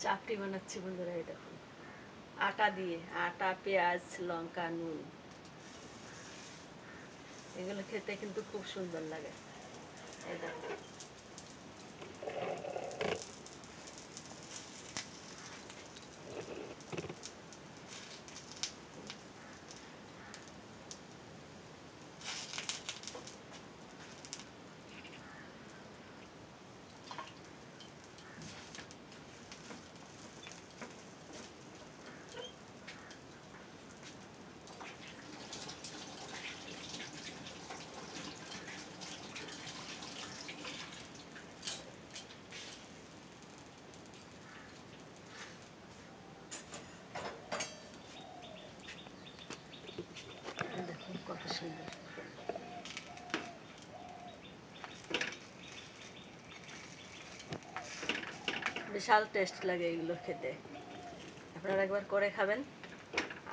চাপটি বানাচ্ছি বন্ধুরা, এই দেখুন আটা দিয়ে, আটা, পেঁয়াজ, লঙ্কা, নুন, এগুলো খেতে কিন্তু খুব সুন্দর লাগে। এই দেখুন কত সুন্দর। বিশাল টেস্ট লাগে এগুলো খেতে, আপনারা একবার করে খাবেন।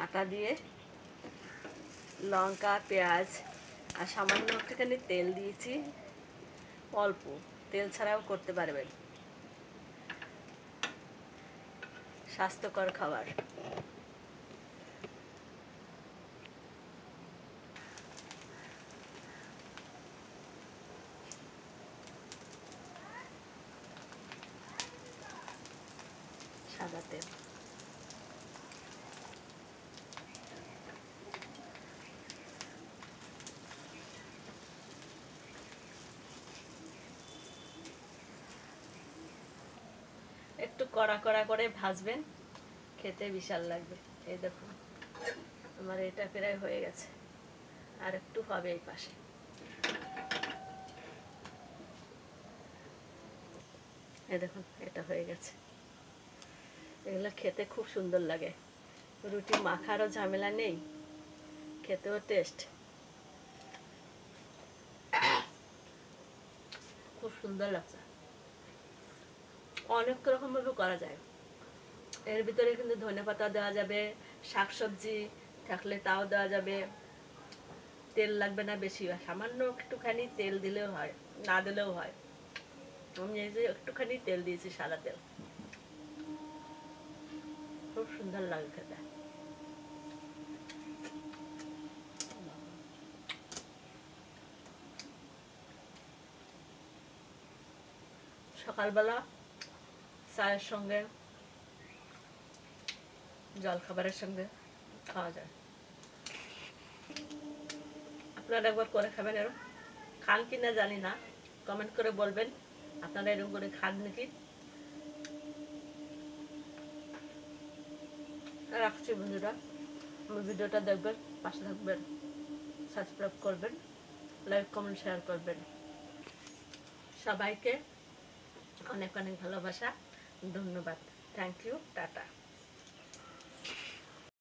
আটা দিয়ে, লঙ্কা, পেঁয়াজ আর সামান্য একটুখানি তেল দিয়েছি, অল্প তেল ছাড়াও করতে পারবেন, স্বাস্থ্যকর খাবার। সাদা তেল, একটু কড়া কড়া করে ভাজবেন, খেতে বিশাল লাগবে। এই দেখুন আমার এটা প্রায় হয়ে গেছে, আর একটু হবে এই পাশে। এই দেখুন এটা হয়ে গেছে। এগুলো খেতে খুব সুন্দর লাগে, রুটি মাখারও ঝামেলা নেই, খেতেও টেস্ট খুব সুন্দর লাগছে। অনেক রকমভাবে করা যায়, এর ভিতরে কিন্তু ধনেপাতা দেওয়া যাবে, শাকসবজি থাকলে তাও দেওয়া যাবে, তেল লাগবে না বেশি, সামান্য একটুখানি তেল দিলেও হয়, না দিলেও হয়। আমি এই যে একটুখানি তেল দিয়েছি, সাদা তেল, খুব সুন্দর লাগে খেতে। সকালবেলা চায়ের সঙ্গে, জলখাবারের সঙ্গে খাওয়া যায়। আপনারা একবার করে খাবেন, এরকম খান কি না জানি না, কমেন্ট করে বলবেন আপনারা এরকম করে খান নাকি। রাখছি বন্ধুরা, আমার ভিডিওটা দেখবেন, পাশে থাকবেন, সাবস্ক্রাইব করবেন, লাইক কমেন্ট শেয়ার করবেন। সবাইকে অনেক অনেক ভালোবাসা, ধন্যবাদ, থ্যাংক ইউ, টাটা।